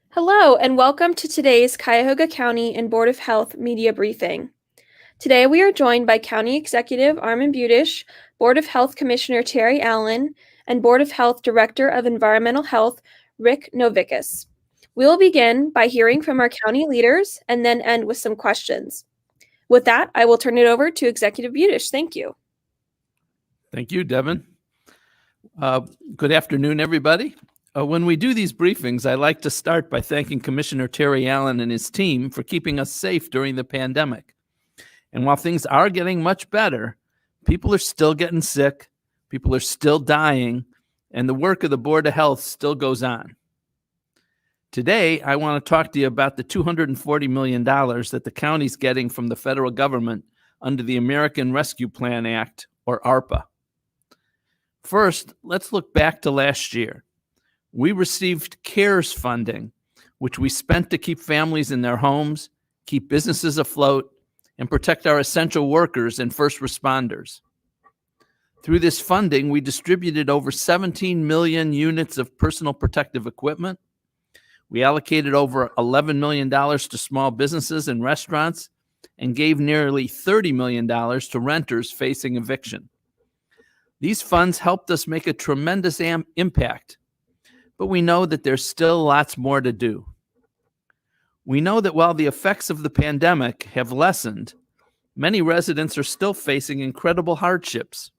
Hello, and welcome to today's Cuyahoga County and Board of Health media briefing. Today we are joined by County Executive Armond Budish, Board of Health Commissioner Terry Allen, and Board of Health Director of Environmental Health, Rick Novickis. We will begin by hearing from our county leaders and then end with some questions. With that, I will turn it over to Executive Budish. Thank you. Thank you, Devin. Good afternoon, everybody. When we do these briefings, I like to start by thanking Commissioner Terry Allen and his team for keeping us safe during the pandemic. And while things are getting much better, people are still getting sick, people are still dying, and the work of the Board of Health still goes on. Today, I want to talk to you about the $240 million that the county's getting from the federal government under the American Rescue Plan Act, or ARPA. First, let's look back to last year. We received CARES funding, which we spent to keep families in their homes, keep businesses afloat, and protect our essential workers and first responders. Through this funding, we distributed over 17 million units of personal protective equipment. We allocated over $11 million to small businesses and restaurants and gave nearly $30 million to renters facing eviction. These funds helped us make a tremendous impact. But we know that there's still lots more to do. We know that while the effects of the pandemic have lessened, many residents are still facing incredible hardships.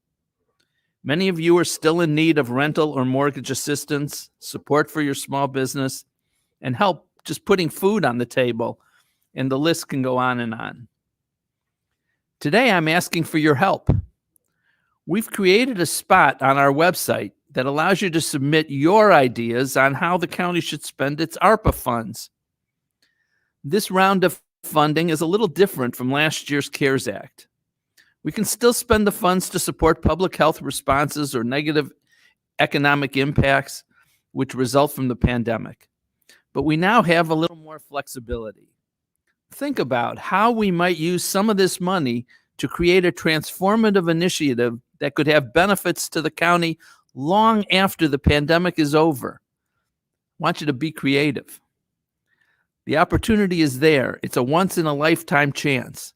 Many of you are still in need of rental or mortgage assistance, support for your small business, and help just putting food on the table, and the list can go on and on. Today, I'm asking for your help. We've created a spot on our website that allows you to submit your ideas on how the county should spend its ARPA funds. This round of funding is a little different from last year's CARES Act. We can still spend the funds to support public health responses or negative economic impacts which result from the pandemic. But we now have a little more flexibility. Think about how we might use some of this money to create a transformative initiative that could have benefits to the county long after the pandemic is over. I want you to be creative. The opportunity is there. It's a once-in-a-lifetime chance.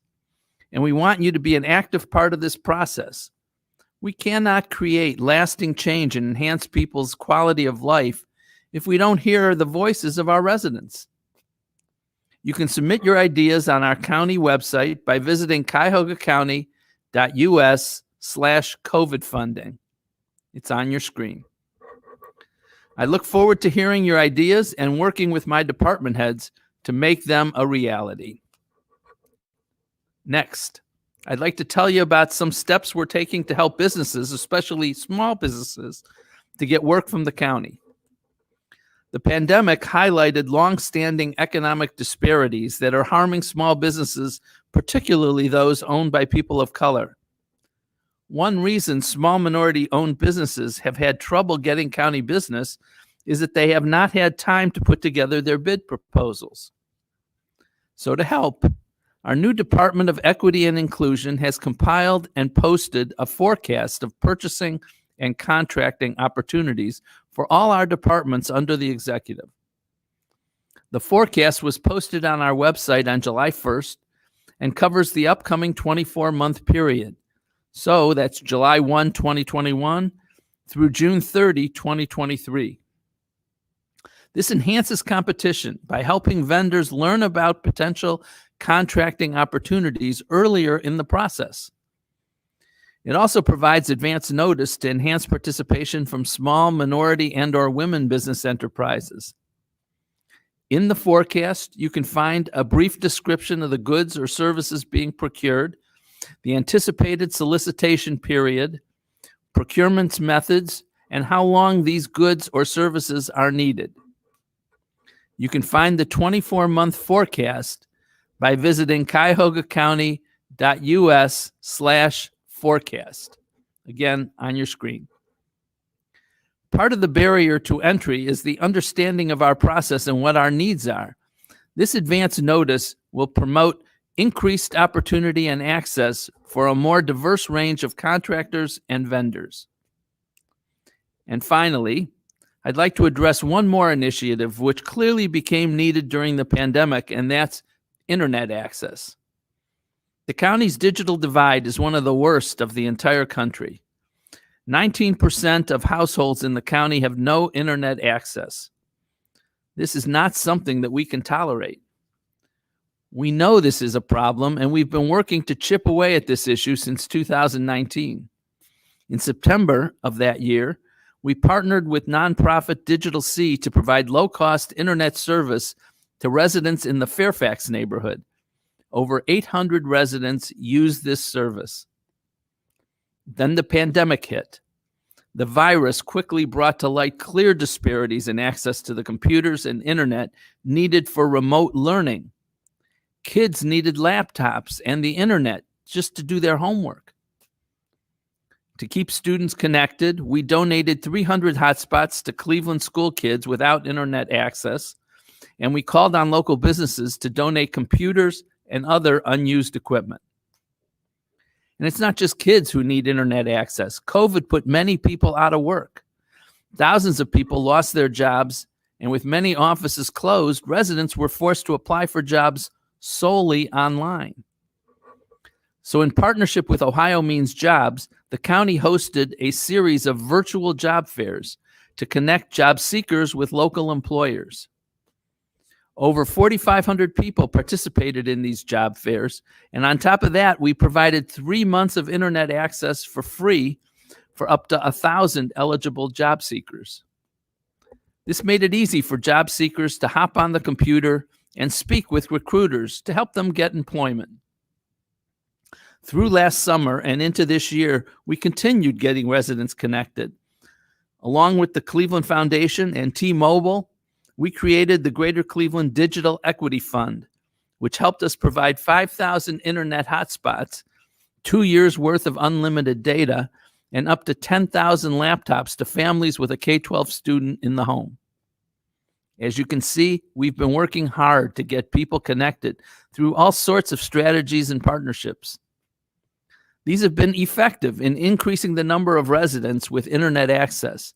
And we want you to be an active part of this process. We cannot create lasting change and enhance people's quality of life if we don't hear the voices of our residents. You can submit your ideas on our county website by visiting cuyahogacounty.us/COVID funding. It's on your screen. I look forward to hearing your ideas and working with my department heads to make them a reality. Next, I'd like to tell you about some steps we're taking to help businesses, especially small businesses, to get work from the county. The pandemic highlighted long-standing economic disparities that are harming small businesses, particularly those owned by people of color. One reason small minority-owned businesses have had trouble getting county business is that they have not had time to put together their bid proposals. So to help, our new Department of Equity and Inclusion has compiled and posted a forecast of purchasing and contracting opportunities for all our departments under the executive. The forecast was posted on our website on July 1st and covers the upcoming 24-month period. So that's July 1, 2021 through June 30, 2023. This enhances competition by helping vendors learn about potential contracting opportunities earlier in the process. It also provides advance notice to enhance participation from small, minority, and/or women business enterprises. In the forecast, you can find a brief description of the goods or services being procured, the anticipated solicitation period, procurement methods, and how long these goods or services are needed. You can find the 24-month forecast by visiting cuyahogacounty.us/forecast. Again, on your screen. Part of the barrier to entry is the understanding of our process and what our needs are. This advance notice will promote increased opportunity and access for a more diverse range of contractors and vendors. And finally, I'd like to address one more initiative which clearly became needed during the pandemic, and that's internet access. The county's digital divide is one of the worst of the entire country. 19% of households in the county have no internet access. This is not something that we can tolerate. We know this is a problem, and we've been working to chip away at this issue since 2019. In September of that year, we partnered with nonprofit Digital C to provide low-cost internet service to residents in the Fairfax neighborhood. Over 800 residents use this service. Then the pandemic hit. The virus quickly brought to light clear disparities in access to the computers and internet needed for remote learning. Kids needed laptops and the internet just to do their homework. To keep students connected, we donated 300 hotspots to Cleveland school kids without internet access, and we called on local businesses to donate computers and other unused equipment. And it's not just kids who need internet access. COVID put many people out of work. Thousands of people lost their jobs, and with many offices closed, residents were forced to apply for jobs solely online. So in partnership with Ohio Means Jobs, the county hosted a series of virtual job fairs to connect job seekers with local employers. Over 4,500 people participated in these job fairs, and on top of that, we provided 3 months of internet access for free for up to 1,000 eligible job seekers. This made it easy for job seekers to hop on the computer and speak with recruiters to help them get employment. Through last summer and into this year, we continued getting residents connected. Along with the Cleveland Foundation and T-Mobile, we created the Greater Cleveland Digital Equity Fund, which helped us provide 5,000 internet hotspots, 2 years' worth of unlimited data, and up to 10,000 laptops to families with a K-12 student in the home. As you can see, we've been working hard to get people connected through all sorts of strategies and partnerships. These have been effective in increasing the number of residents with internet access,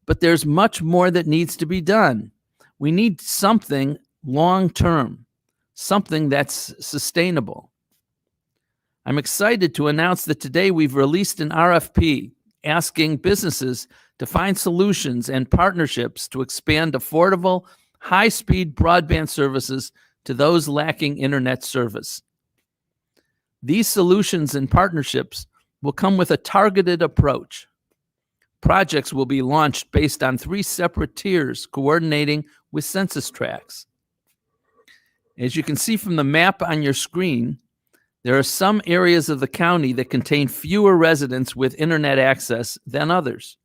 but there's much more that needs to be done. We need something long-term, something that's sustainable. I'm excited to announce that today we've released an RFP asking businesses to find solutions and partnerships to expand affordable, high-speed broadband services to those lacking internet service. These solutions and partnerships will come with a targeted approach. Projects will be launched based on 3 separate tiers coordinating with census tracts. As you can see from the map on your screen, there are some areas of the county that contain fewer residents with internet access than others.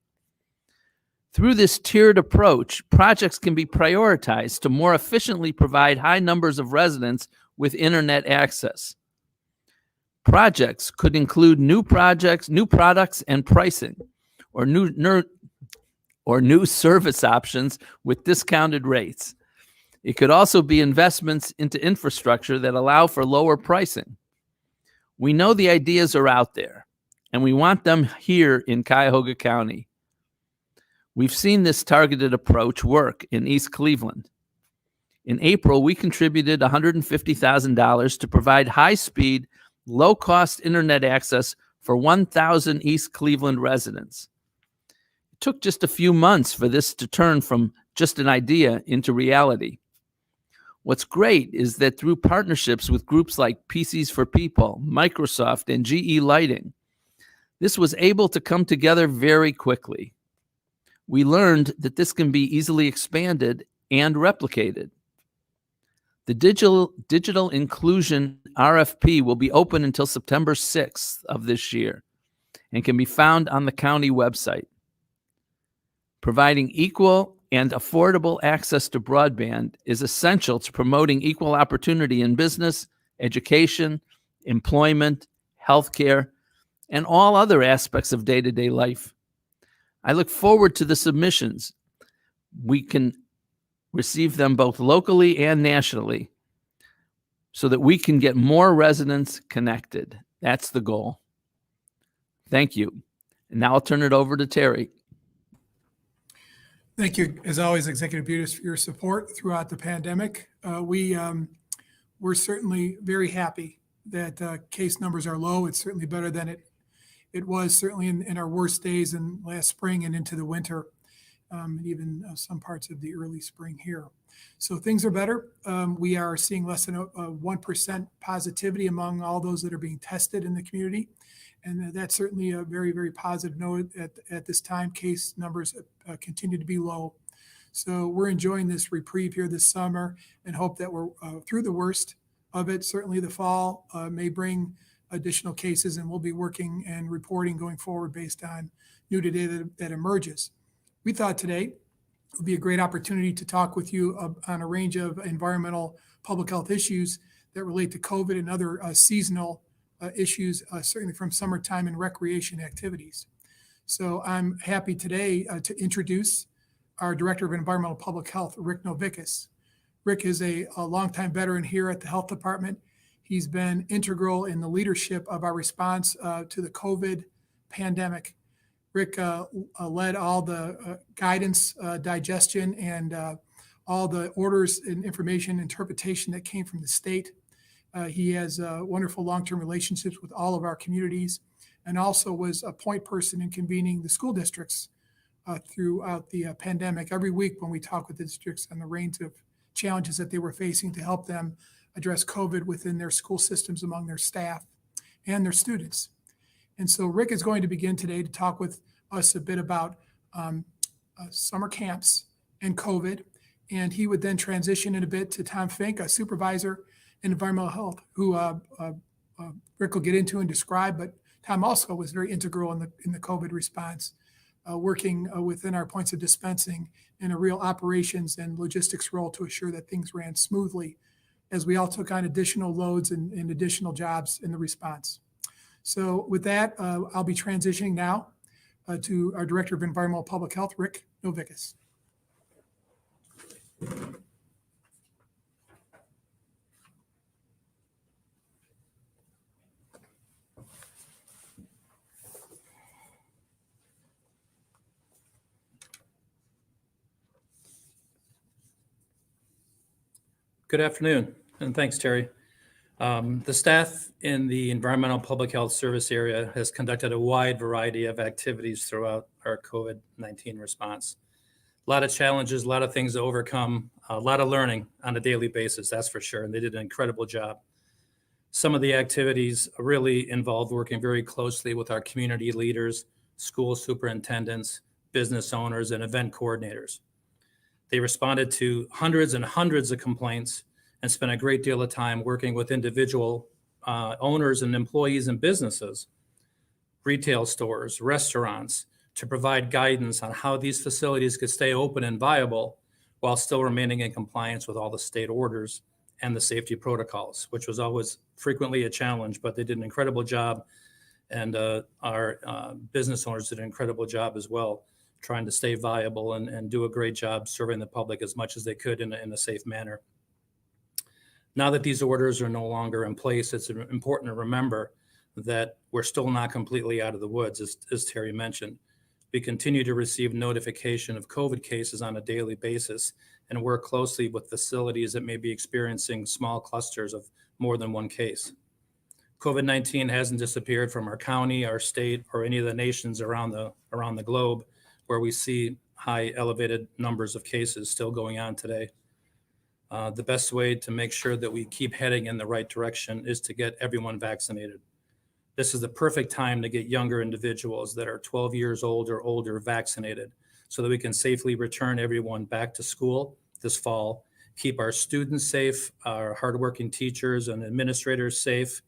Through this tiered approach, projects can be prioritized to more efficiently provide high numbers of residents with internet access. Projects could include new products and pricing, or new service options with discounted rates. It could also be investments into infrastructure that allow for lower pricing. We know the ideas are out there, and we want them here in Cuyahoga County. We've seen this targeted approach work in East Cleveland. In April, we contributed $150,000 to provide high-speed, low-cost internet access for 1,000 East Cleveland residents. It took just a few months for this to turn from just an idea into reality. What's great is that through partnerships with groups like PCs for People, Microsoft, and GE Lighting, this was able to come together very quickly. We learned that this can be easily expanded and replicated. The digital inclusion RFP will be open until September 6th of this year and can be found on the county website. Providing equal and affordable access to broadband is essential to promoting equal opportunity in business, education, employment, healthcare, and all other aspects of day-to-day life. I look forward to the submissions. We can receive them both locally and nationally. so that we can get more residents connected. That's the goal. Thank you. And now I'll turn it over to Terry. Thank you, as always, Executive Budish, for your support throughout the pandemic. We're certainly very happy that case numbers are low. It's certainly better than it was certainly in our worst days in last spring and into the winter, and even some parts of the early spring here. So things are better. We are seeing less than 1% positivity among all those that are being tested in the community. And that's certainly a very, very positive note at this time. Case numbers continue to be low. So we're enjoying this reprieve here this summer and hope that we're through the worst of it. Certainly the fall may bring additional cases, and we'll be working and reporting going forward based on new data that emerges. We thought today would be a great opportunity to talk with you on a range of environmental public health issues that relate to COVID and other seasonal issues, certainly from summertime and recreation activities. So I'm happy today to introduce our Director of Environmental Public Health, Rick Novickis. Rick is a longtime veteran here at the Health Department. He's been integral in the leadership of our response to the COVID pandemic. Rick led all the guidance, digestion, and all the orders and information interpretation that came from the state. He has wonderful long-term relationships with all of our communities, and also was a point person in convening the school districts throughout the pandemic. Every week when we talk with the districts on the range of challenges that they were facing to help them address COVID within their school systems, among their staff and their students. And so Rick is going to begin today to talk with us a bit about summer camps and COVID. And he would then transition in a bit to Tom Fink, a supervisor in environmental health, who Rick will get into and describe. But Tom also was very integral in the COVID response, working within our points of dispensing in a real operations and logistics role to assure that things ran smoothly as we all took on additional loads and additional jobs in the response. So with that, I'll be transitioning now to our Director of Environmental Public Health, Rick Novickis. Good afternoon, and thanks, Terry. The staff in the Environmental Public Health Service area has conducted a wide variety of activities throughout our COVID-19 response. A lot of challenges, a lot of things to overcome, a lot of learning on a daily basis, that's for sure, and they did an incredible job. Some of the activities really involved working very closely with our community leaders, school superintendents, business owners, and event coordinators. They responded to hundreds and hundreds of complaints and spent a great deal of time working with individual owners and employees and businesses, retail stores, restaurants, to provide guidance on how these facilities could stay open and viable while still remaining in compliance with all the state orders and the safety protocols, which was always frequently a challenge, but they did an incredible job. And our business owners did an incredible job as well, trying to stay viable and do a great job serving the public as much as they could in a safe manner. Now that these orders are no longer in place, it's important to remember that we're still not completely out of the woods, as Terry mentioned. We continue to receive notification of COVID cases on a daily basis and work closely with facilities that may be experiencing small clusters of more than one case. COVID-19 hasn't disappeared from our county, our state, or any of the nations around the globe, where we see high elevated numbers of cases still going on today. The best way to make sure that we keep heading in the right direction is to get everyone vaccinated. This is the perfect time to get younger individuals that are 12 years old or older vaccinated so that we can safely return everyone back to school this fall, keep our students safe, our hardworking teachers and administrators safe,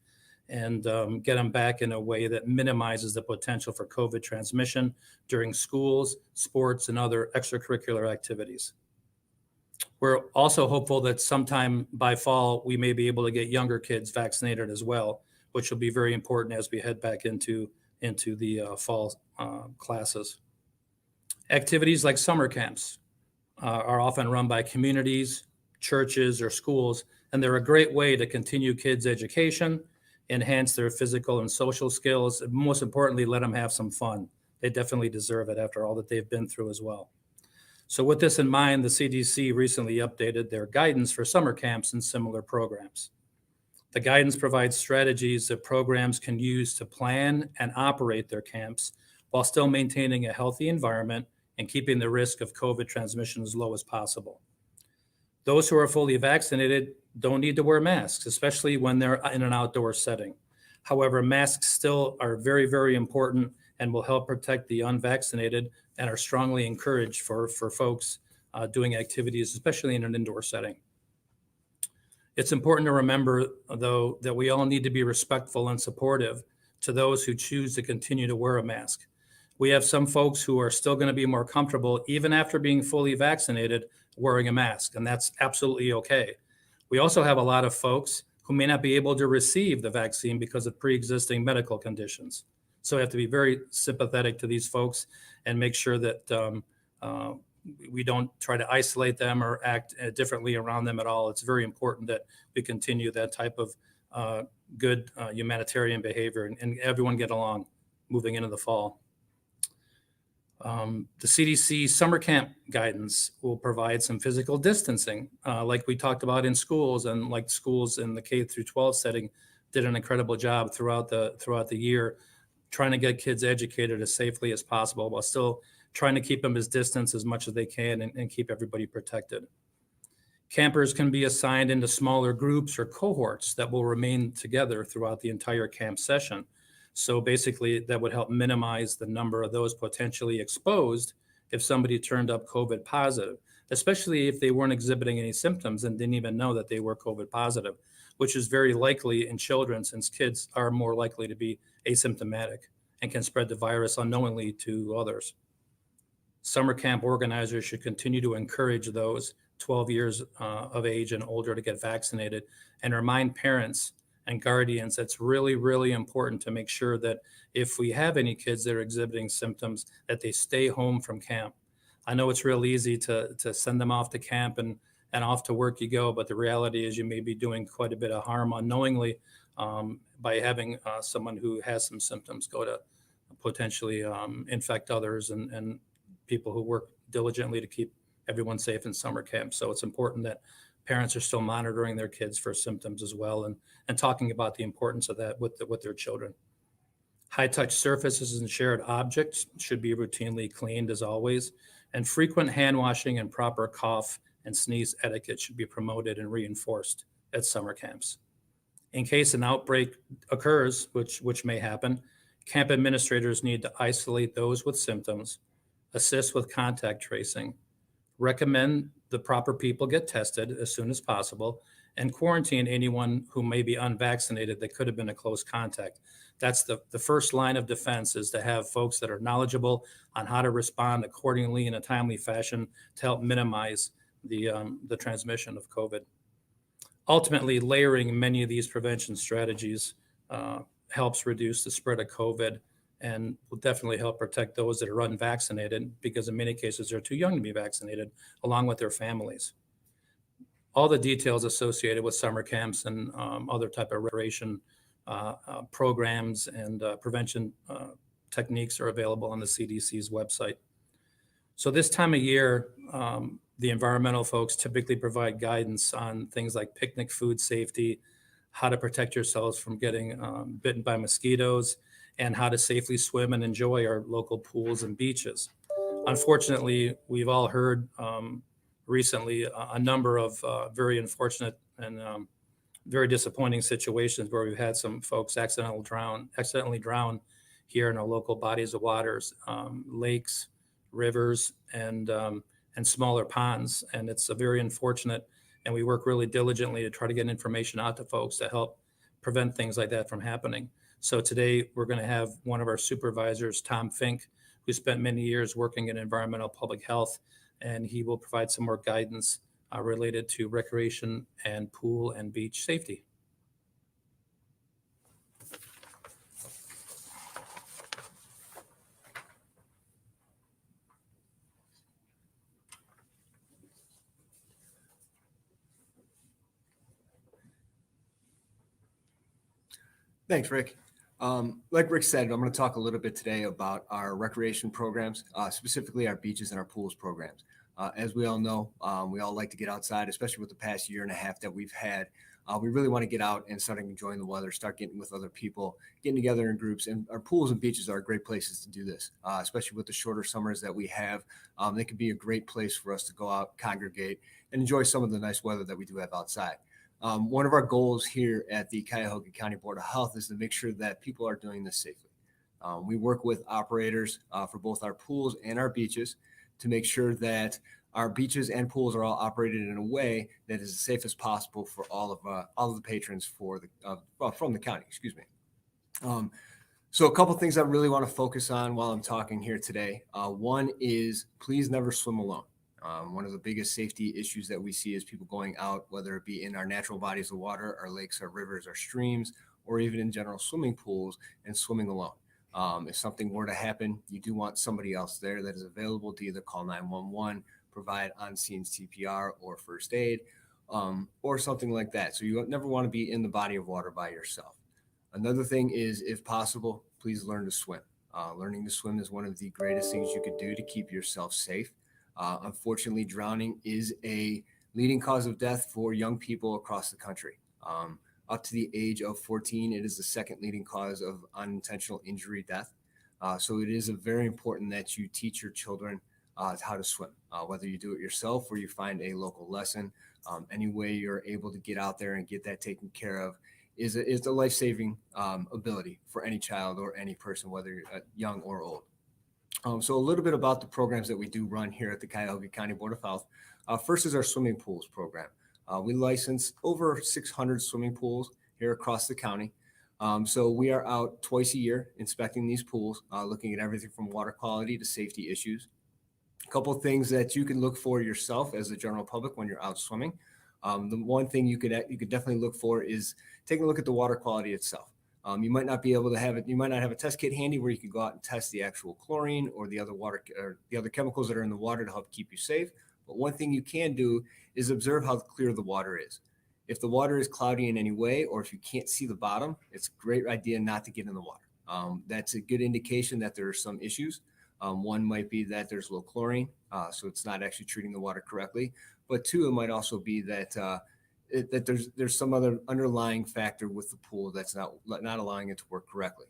and get them back in a way that minimizes the potential for COVID transmission during schools, sports, and other extracurricular activities. We're also hopeful that sometime by fall, we may be able to get younger kids vaccinated as well, which will be very important as we head back into the fall classes. Activities like summer camps are often run by communities, churches, or schools and they're a great way to continue kids' education, enhance their physical and social skills, and most importantly, let them have some fun. They definitely deserve it after all that they've been through as well. So with this in mind, the CDC recently updated their guidance for summer camps and similar programs. The guidance provides strategies that programs can use to plan and operate their camps while still maintaining a healthy environment and keeping the risk of COVID transmission as low as possible. Those who are fully vaccinated don't need to wear masks, especially when they're in an outdoor setting. However, masks still are very, very important and will help protect the unvaccinated and are strongly encouraged for folks doing activities, especially in an indoor setting. It's important to remember, though, that we all need to be respectful and supportive to those who choose to continue to wear a mask. We have some folks who are still going to be more comfortable, even after being fully vaccinated, wearing a mask, and that's absolutely okay. We also have a lot of folks who may not be able to receive the vaccine because of pre-existing medical conditions. So we have to be very sympathetic to these folks and make sure that we don't try to isolate them or act differently around them at all. It's very important that we continue that type of good humanitarian behavior and everyone get along moving into the fall. The CDC summer camp guidance will provide some physical distancing, like we talked about in schools, and like schools in the K through 12 setting did an incredible job throughout the year, trying to get kids educated as safely as possible while still trying to keep them as distanced as much as they can and keep everybody protected. Campers can be assigned into smaller groups or cohorts that will remain together throughout the entire camp session. So basically, that would help minimize the number of those potentially exposed if somebody turned up COVID positive, especially if they weren't exhibiting any symptoms and didn't even know that they were COVID positive, which is very likely in children since kids are more likely to be asymptomatic and can spread the virus unknowingly to others. Summer camp organizers should continue to encourage those 12 years of age and older to get vaccinated and remind parents and guardians that's really, really important to make sure that if we have any kids that are exhibiting symptoms, that they stay home from camp. I know it's real easy to send them off to camp and off to work you go, but the reality is you may be doing quite a bit of harm unknowingly by having someone who has some symptoms go to potentially infect others and people who work diligently to keep everyone safe in summer camp. So it's important that parents are still monitoring their kids for symptoms as well and talking about the importance of that with their children. High-touch surfaces and shared objects should be routinely cleaned as always, and frequent hand washing and proper cough and sneeze etiquette should be promoted and reinforced at summer camps. In case an outbreak occurs, which may happen, camp administrators need to isolate those with symptoms, assist with contact tracing, recommend the proper people get tested as soon as possible, and quarantine anyone who may be unvaccinated that could have been a close contact. That's the first line of defense, is to have folks that are knowledgeable on how to respond accordingly in a timely fashion to help minimize the transmission of COVID. Ultimately, layering many of these prevention strategies helps reduce the spread of COVID and will definitely help protect those that are unvaccinated, because in many cases they're too young to be vaccinated, along with their families. All the details associated with summer camps and other type of recreation programs and prevention techniques are available on the CDC's website. So this time of year, the environmental folks typically provide guidance on things like picnic food safety, how to protect yourselves from getting bitten by mosquitoes, and how to safely swim and enjoy our local pools and beaches. Unfortunately, we've all heard recently a number of very unfortunate and very disappointing situations where we've had some folks accidentally drown here in our local bodies of waters, lakes, rivers, and smaller ponds. And it's a very unfortunate, and we work really diligently to try to get information out to folks to help prevent things like that from happening. So today we're going to have one of our supervisors, Tom Fink, who spent many years working in environmental public health, and he will provide some more guidance related to recreation and pool and beach safety. Thanks, Rick. Like Rick said, I'm going to talk a little bit today about our recreation programs, specifically our beaches and our pools programs. As we all know, we all like to get outside, especially with the past year and a half that we've had. We really want to get out and start enjoying the weather, start getting with other people, getting together in groups. And our pools and beaches are great places to do this, especially with the shorter summers that we have. They can be a great place for us to go out, congregate, and enjoy some of the nice weather that we do have outside. One of our goals here at the Cuyahoga County Board of Health is to make sure that people are doing this safely. We work with operators for both our pools and our beaches to make sure that our beaches and pools are all operated in a way that is as safe as possible for all of the patrons from the county. Excuse me. So a couple things I really want to focus on while I'm talking here today. One is please never swim alone. One of the biggest safety issues that we see is people going out, whether it be in our natural bodies of water, our lakes, our rivers, our streams, or even in general swimming pools, and swimming alone. If something were to happen, you do want somebody else there that is available to either call 911, provide on-scene CPR or first aid, or something like that. So you never want to be in the body of water by yourself. Another thing is, if possible, please learn to swim. Learning to swim is one of the greatest things you could do to keep yourself safe. Unfortunately, drowning is a leading cause of death for young people across the country. Up to the age of 14, it is the second leading cause of unintentional injury death. So it is very important that you teach your children how to swim, whether you do it yourself or you find a local lesson. Any way you're able to get out there and get that taken care of is a life-saving ability for any child or any person, whether you're young or old. So a little bit about the programs that we do run here at the Cuyahoga County Board of Health. First is our swimming pools program. We license over 600 swimming pools here across the county. So we are out twice a year inspecting these pools, looking at everything from water quality to safety issues. A couple of things that you can look for yourself as the general public when you're out swimming. The one thing you could definitely look for is taking a look at the water quality itself. You might not be able to have it. You might not have a test kit handy where you can go out and test the actual chlorine or the other water or the other chemicals that are in the water to help keep you safe. But one thing you can do is observe how clear the water is. If the water is cloudy in any way, or if you can't see the bottom, it's a great idea not to get in the water. That's a good indication that there are some issues. One might be that there's low chlorine, so it's not actually treating the water correctly. But two, it might also be that there's some other underlying factor with the pool that's not allowing it to work correctly.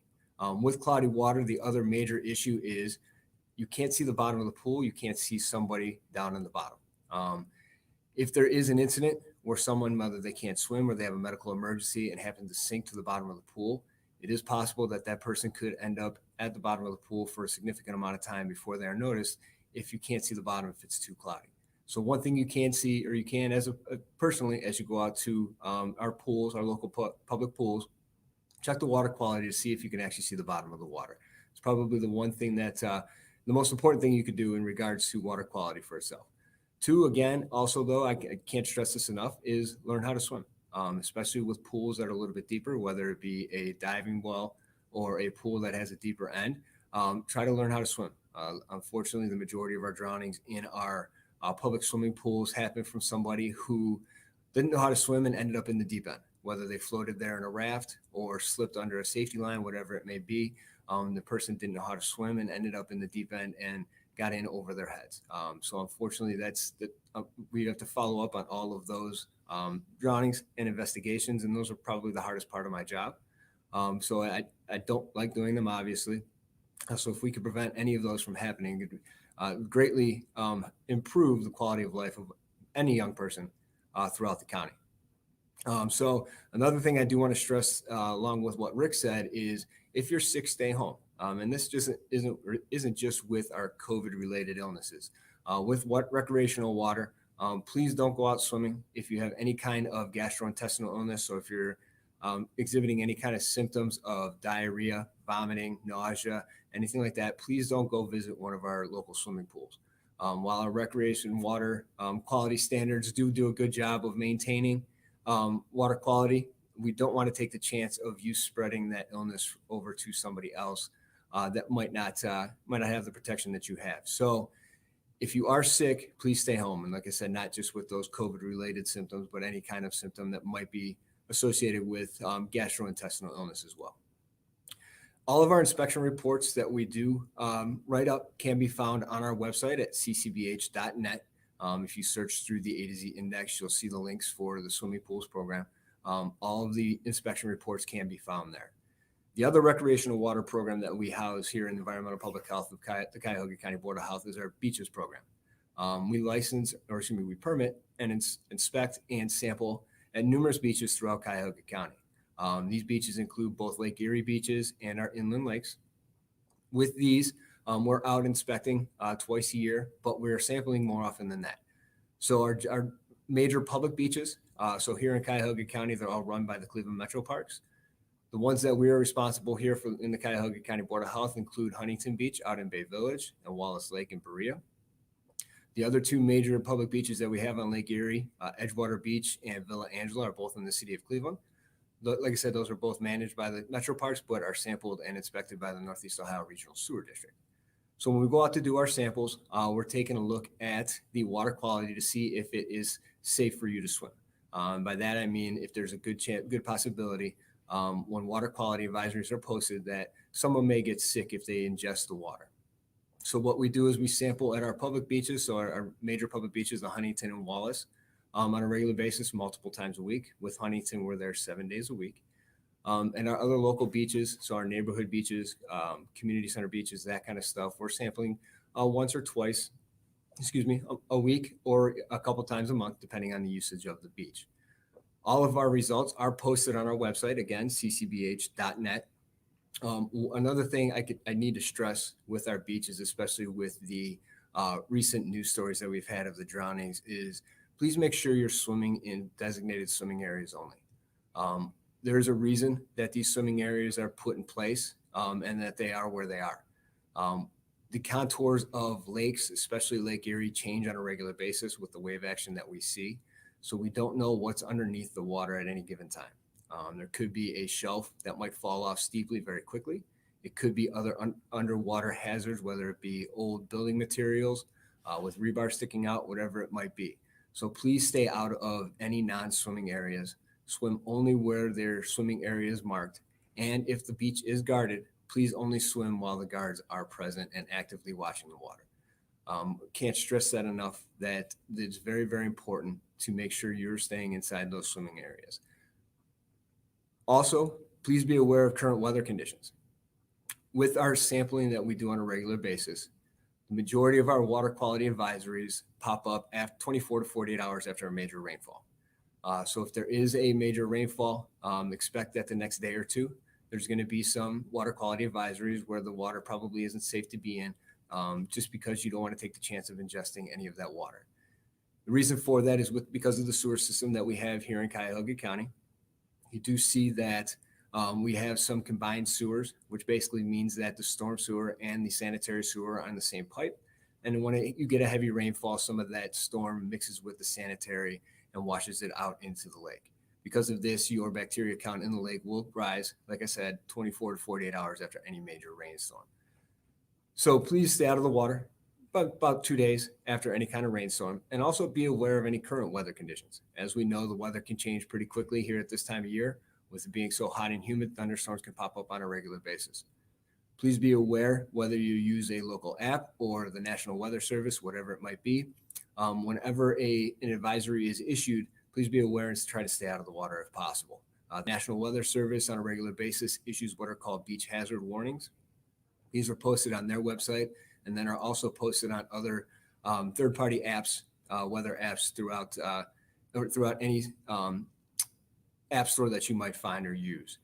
With cloudy water, the other major issue is you can't see the bottom of the pool. You can't see somebody down in the bottom. If there is an incident where someone, whether they can't swim or they have a medical emergency and happen to sink to the bottom of the pool, it is possible that that person could end up at the bottom of the pool for a significant amount of time before they are noticed if you can't see the bottom if it's too cloudy. So one thing you can see, or you can personally, as you go out to our pools, our local public pools, check the water quality to see if you can actually see the bottom of the water. It's probably the one thing that's the most important thing you could do in regards to water quality for itself. Two, again, also though, I can't stress this enough, is learn how to swim, especially with pools that are a little bit deeper, whether it be a diving well or a pool that has a deeper end. Try to learn how to swim. Unfortunately, the majority of our drownings in our public swimming pools happen from somebody who didn't know how to swim and ended up in the deep end, whether they floated there in a raft or slipped under a safety line, whatever it may be. The person didn't know how to swim and ended up in the deep end and got in over their heads. So unfortunately, we have to follow up on all of those drownings and investigations, and those are probably the hardest part of my job. So I don't like doing them, obviously. So if we could prevent any of those from happening, it would greatly improve the quality of life of any young person throughout the county. So another thing I do want to stress, along with what Rick said, is if you're sick, stay home. And this just isn't just with our COVID-related illnesses. With recreational water, please don't go out swimming if you have any kind of gastrointestinal illness. So if you're exhibiting any kind of symptoms of diarrhea, vomiting, nausea, anything like that, please don't go visit one of our local swimming pools. While our recreation water quality standards do a good job of maintaining water quality, we don't want to take the chance of you spreading that illness over to somebody else that might not have the protection that you have. So if you are sick, please stay home. And like I said, not just with those COVID-related symptoms, but any kind of symptom that might be associated with gastrointestinal illness as well. All of our inspection reports that we do write up can be found on our website at ccbh.net. If you search through the A to Z index, you'll see the links for the swimming pools program. All of the inspection reports can be found there. The other recreational water program that we house here in Environmental Public Health of the Cuyahoga County Board of Health is our beaches program. We permit and inspect and sample at numerous beaches throughout Cuyahoga County. These beaches include both Lake Erie beaches and our inland lakes. With these, we're out inspecting twice a year, but we're sampling more often than that. So our major public beaches, so here in Cuyahoga County, they're all run by the Cleveland Metro Parks. The ones that we are responsible here for in the Cuyahoga County Board of Health include Huntington Beach out in Bay Village and Wallace Lake in Berea. The other two major public beaches that we have on Lake Erie, Edgewater Beach and Villa Angela, are both in the city of Cleveland. Like I said, those are both managed by the Metro Parks, but are sampled and inspected by the Northeast Ohio Regional Sewer District. So when we go out to do our samples, we're taking a look at the water quality to see if it is safe for you to swim. By that, I mean if there's a good possibility when water quality advisories are posted that someone may get sick if they ingest the water. So what we do is we sample at our public beaches, so our major public beaches, the Huntington and Wallace, on a regular basis, multiple times a week. With Huntington, we're there 7 days a week. And our other local beaches, so our neighborhood beaches, community center beaches, that kind of stuff, we're sampling once or twice, a week or a couple times a month, depending on the usage of the beach. All of our results are posted on our website, again, ccbh.net. Another thing I need to stress with our beaches, especially with the recent news stories that we've had of the drownings, is please make sure you're swimming in designated swimming areas only. There's a reason that these swimming areas are put in place and that they are where they are. The contours of lakes, especially Lake Erie, change on a regular basis with the wave action that we see. So we don't know what's underneath the water at any given time. There could be a shelf that might fall off steeply very quickly. It could be other underwater hazards, whether it be old building materials with rebar sticking out, whatever it might be. So please stay out of any non-swimming areas. Swim only where their swimming area is marked. And if the beach is guarded, please only swim while the guards are present and actively watching the water. Can't stress that enough, that it's very, very important to make sure you're staying inside those swimming areas. Also, please be aware of current weather conditions. With our sampling that we do on a regular basis, the majority of our water quality advisories pop up after 24 to 48 hours after a major rainfall. So if there is a major rainfall, expect that the next day or two, there's going to be some water quality advisories where the water probably isn't safe to be in, just because you don't want to take the chance of ingesting any of that water. The reason for that is because of the sewer system that we have here in Cuyahoga County. You do see that we have some combined sewers, which basically means that the storm sewer and the sanitary sewer are on the same pipe. And when you get a heavy rainfall, some of that storm mixes with the sanitary and washes it out into the lake. Because of this, your bacteria count in the lake will rise, like I said, 24 to 48 hours after any major rainstorm. So please stay out of the water about 2 days after any kind of rainstorm, and also be aware of any current weather conditions. As we know, the weather can change pretty quickly here at this time of year. With it being so hot and humid, thunderstorms can pop up on a regular basis. Please be aware whether you use a local app or the National Weather Service, whatever it might be. Whenever an advisory is issued, please be aware and try to stay out of the water if possible. The National Weather Service on a regular basis issues what are called beach hazard warnings. These are posted on their website and then are also posted on other third-party apps, weather apps throughout any app store that you might find or use.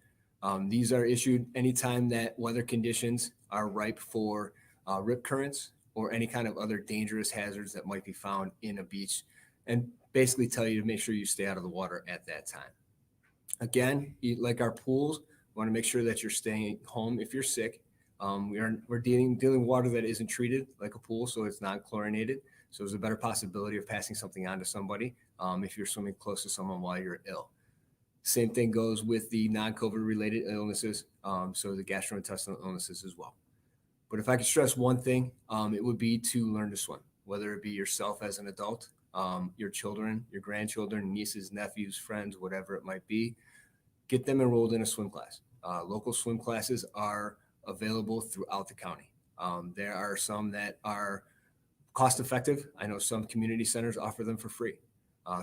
These are issued anytime that weather conditions are ripe for rip currents or any kind of other dangerous hazards that might be found in a beach, and basically tell you to make sure you stay out of the water at that time. Again, like our pools, we want to make sure that you're staying home if you're sick. We're dealing with water that isn't treated like a pool, so it's non-chlorinated. So there's a better possibility of passing something on to somebody if you're swimming close to someone while you're ill. Same thing goes with the non-COVID related illnesses, so the gastrointestinal illnesses as well. But if I could stress one thing, it would be to learn to swim, whether it be yourself as an adult, your children, your grandchildren, nieces, nephews, friends, whatever it might be. get them enrolled in a swim class. Local swim classes are available throughout the county. There are some that are cost effective. I know some community centers offer them for free.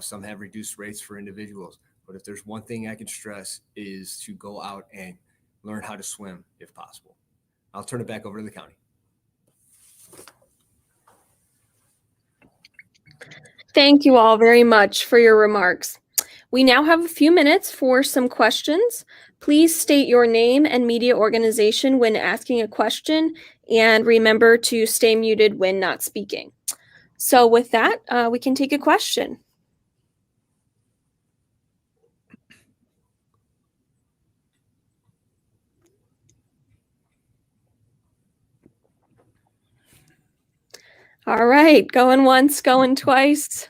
Some have reduced rates for individuals. But if there's one thing I can stress is to go out and learn how to swim if possible. I'll turn it back over to the county. Thank you all very much for your remarks. We now have a few minutes for some questions. Please state your name and media organization when asking a question, and remember to stay muted when not speaking. So with that, we can take a question. All right, going once, going twice.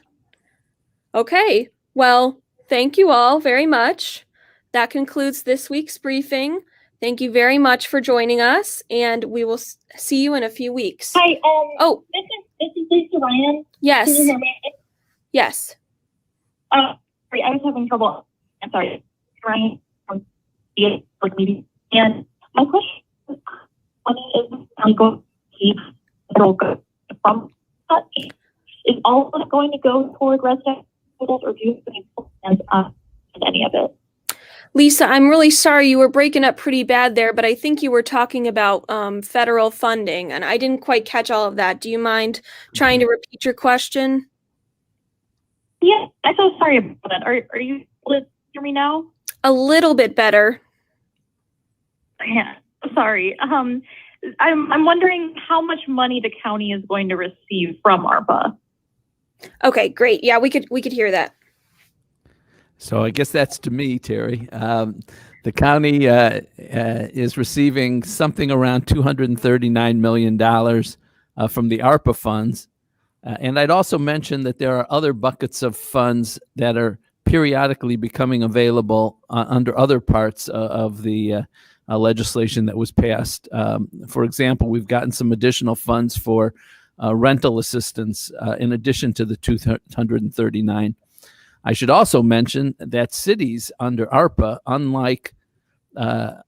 Okay, well, thank you all very much. That concludes this week's briefing. Thank you very much for joining us, and we will see you in a few weeks. Hi, Oh, this is Lisa Ryan. yes, Can you hear me? yes. Sorry, I was having trouble. I'm sorry, Ryan from the meeting. And my question is, when is I'm going to keep from is all of it going to go toward resident hospitals, or do you have any plans on any of it? Lisa, I'm really sorry, you were breaking up pretty bad there, but I think you were talking about federal funding, and I didn't quite catch all of that. Do you mind trying to repeat your question? Yeah, I'm so sorry about that. Are you able to hear me now? A little bit better. Yeah, sorry. I'm wondering how much money the county is going to receive from ARPA. Okay, great. Yeah, we could hear that. So I guess that's to me, Terry. The county is receiving something around $239 million from the ARPA funds. And I'd also mention that there are other buckets of funds that are periodically becoming available under other parts of the legislation that was passed. For example, we've gotten some additional funds for rental assistance in addition to the 239. I should also mention that cities under ARPA, unlike the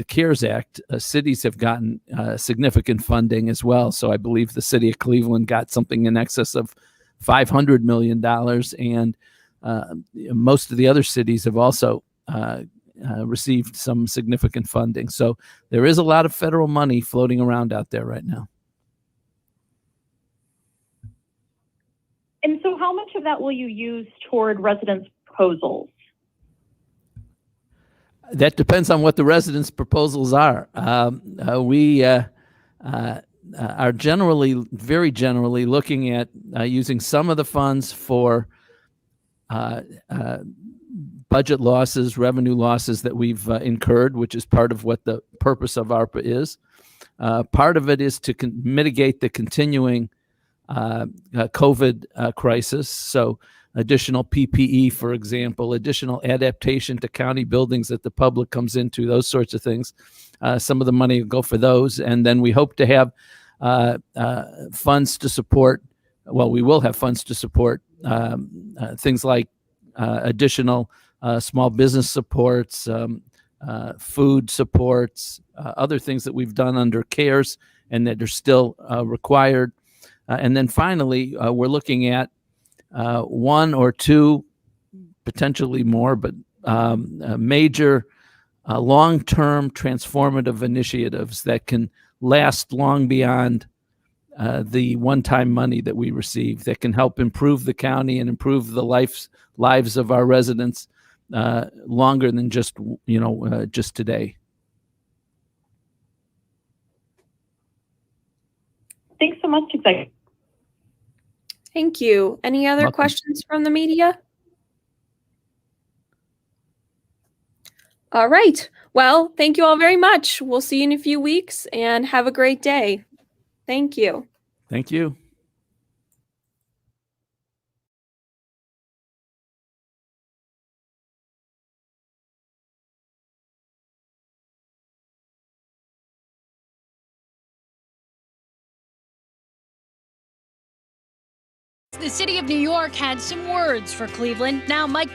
CARES Act, cities have gotten significant funding as well. So I believe the city of Cleveland got something in excess of $500 million, and most of the other cities have also received some significant funding. So there is a lot of federal money floating around out there right now. And so how much of that will you use toward residents' proposals? That depends on what the residents' proposals are. We are very generally looking at using some of the funds for budget losses, revenue losses that we've incurred, which is part of what the purpose of ARPA is. Part of it is to mitigate the continuing COVID crisis. So additional PPE, for example, additional adaptation to county buildings that the public comes into, those sorts of things. Some of the money will go for those. And then we hope to have funds to support, well, we will have funds to support things like additional small business supports, food supports, other things that we've done under CARES and that are still required. And then finally, we're looking at one or two, potentially more, but major long-term transformative initiatives that can last long beyond the one-time money that we receive, that can help improve the county and improve the lives of our residents longer than just today. Thanks so much, Executive. Thank you. Any other questions from the media? All right. Well, thank you all very much. We'll see you in a few weeks, and have a great day. Thank you. Thank you. The city of New York had some words for Cleveland. Now, Mike